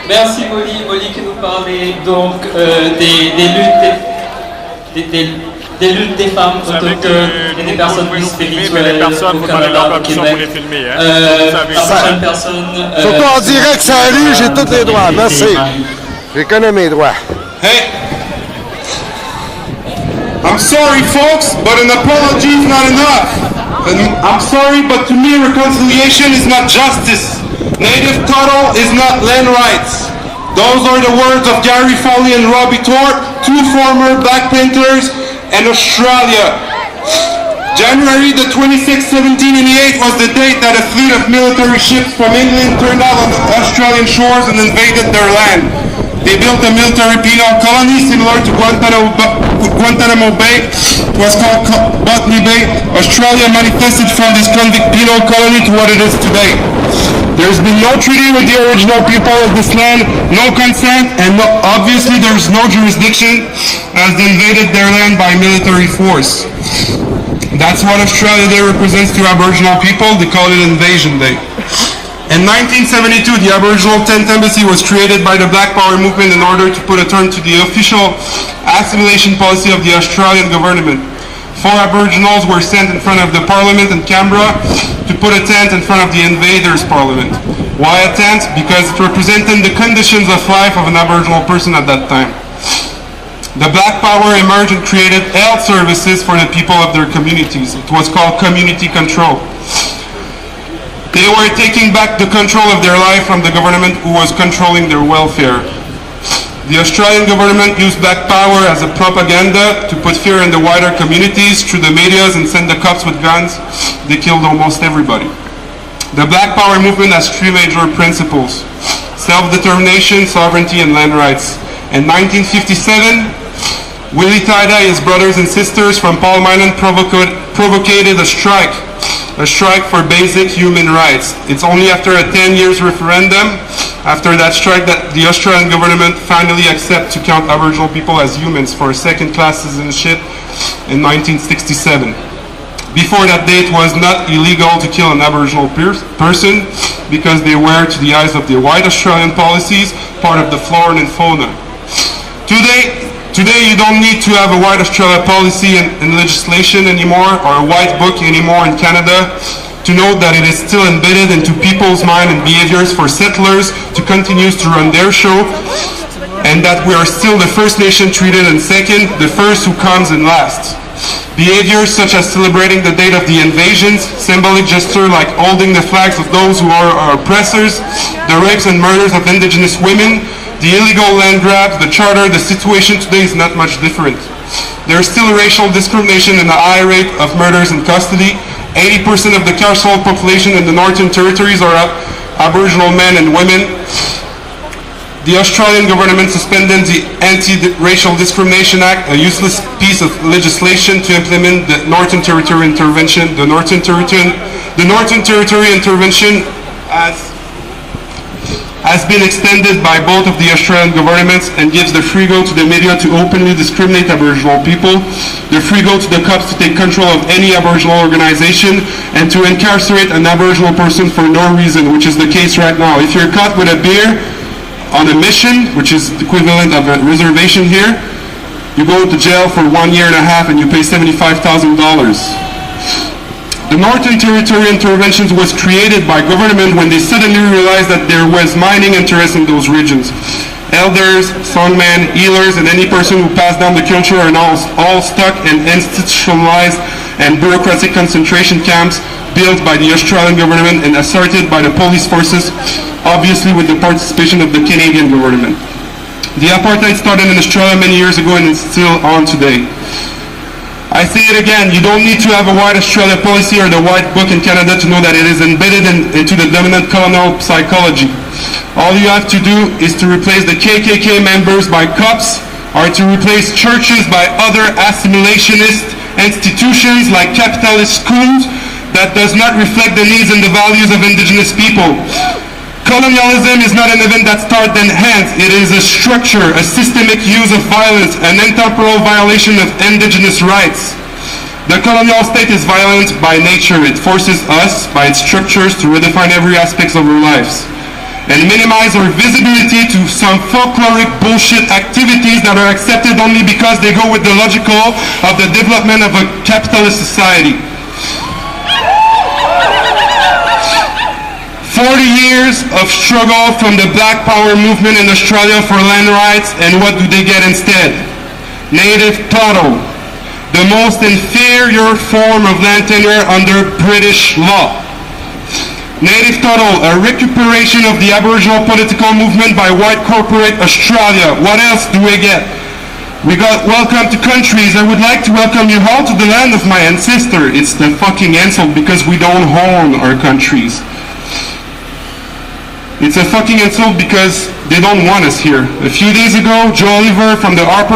Merci Molly. Molly qui nous parlait donc des luttes des femmes autochtones et des personnes plus spirituelles au Canada, au Québec. La prochaine personne... Surtout en direct, ça arrive, j'ai tous les droits. Merci. Je connais mes droits. Hey! I'm sorry, folks, but an apology is not enough. I'm sorry, but to me, reconciliation is not justice. Native title is not land rights. Those are the words of Gary Foley and Robbie Thorpe, two former Black Panthers in Australia. January the 26th, 1788 was the date that a fleet of military ships from England turned out on the Australian shores and invaded their land. They built a military penal colony similar to Guantanamo Bay. It was called Botany Bay. Australia manifested from this convict penal colony to what it is today. There's been no treaty with the original people of this land, no consent, and obviously there's no jurisdiction as they invaded their land by military force. That's what Australia Day represents to Aboriginal people. They call it Invasion Day. In 1972, the Aboriginal 10th Embassy was created by the Black Power movement in order to put a turn to the official assimilation policy of the Australian government. 4 Aboriginals were sent in front of the Parliament in Canberra to put a tent in front of the invaders' Parliament. Why a tent? Because it represented the conditions of life of an Aboriginal person at that time. The Black Power emerged and created health services for the people of their communities. It was called community control. They were taking back the control of their life from the government who was controlling their welfare. The Australian government used Black Power as a propaganda to put fear in the wider communities through the medias and send the cops with guns. They killed almost everybody. The Black Power movement has 3 major principles: self-determination, sovereignty, and land rights. In 1957, Willie Tida, his brothers and sisters from Palm Island provoked a strike for basic human rights. It's only after a 10 years referendum, after that strike, that the Australian government finally accepted to count Aboriginal people as humans for second-class citizenship in 1967. Before that date, it was not illegal to kill an Aboriginal person because they were, to the eyes of the white Australian policies, part of the flora and fauna. Today, you don't need to have a white Australia policy in legislation anymore, or a white book anymore in Canada, to know that it is still embedded into people's mind and behaviors for settlers to continue to run their show, and that we are still the First Nation treated, and second, the first who comes and last. Behaviors such as celebrating the date of the invasions, symbolic gesture like holding the flags of those who are our oppressors, the rapes and murders of Indigenous women, the illegal land grabs, the charter, the situation today is not much different. There is still racial discrimination and a high rate of murders in custody. 80% of the carceral population in the Northern Territories are Aboriginal men and women. The Australian government suspended the Anti-Racial Discrimination Act, a useless piece of legislation to implement the Northern Territory Intervention. The Northern Territory Intervention has been extended by both of the Australian governments and gives the free go to the media to openly discriminate Aboriginal people, the free go to the cops to take control of any Aboriginal organization, and to incarcerate an Aboriginal person for no reason, which is the case right now. If you're caught with a beer on a mission, which is the equivalent of a reservation here, you go to jail for 1.5 years and you pay $75,000. The Northern Territory Interventions was created by government when they suddenly realized that there was mining interest in those regions. Elders, songmen, healers, and any person who passed down the culture are now all stuck in institutionalized and bureaucratic concentration camps built by the Australian government and asserted by the police forces, obviously with the participation of the Canadian government. The apartheid started in Australia many years ago and is still on today. I say it again, you don't need to have a white Australia policy or the white book in Canada to know that it is embedded into the dominant colonial psychology. All you have to do is to replace the KKK members by cops, or to replace churches by other assimilationist institutions like capitalist schools that does not reflect the needs and the values of Indigenous people. Colonialism is not an event that starts and ends. It is a structure, a systemic use of violence, an intemporal violation of Indigenous rights. The colonial state is violent by nature. It forces us, by its structures, to redefine every aspect of our lives. and minimize our visibility to some folkloric bullshit activities that are accepted only because they go with the logical of the development of a capitalist society. 40 years of struggle from the Black Power movement in Australia for land rights, and what do they get instead? Native title, the most inferior form of land tenure under British law. Native title, a recuperation of the Aboriginal political movement by white corporate Australia. What else do we get? We got welcome to countries. I would like to welcome you all to the land of my ancestor. It's the fucking insult because we don't own our countries. It's a fucking insult because they don't want us here. A few days ago, Joe Oliver from the Harper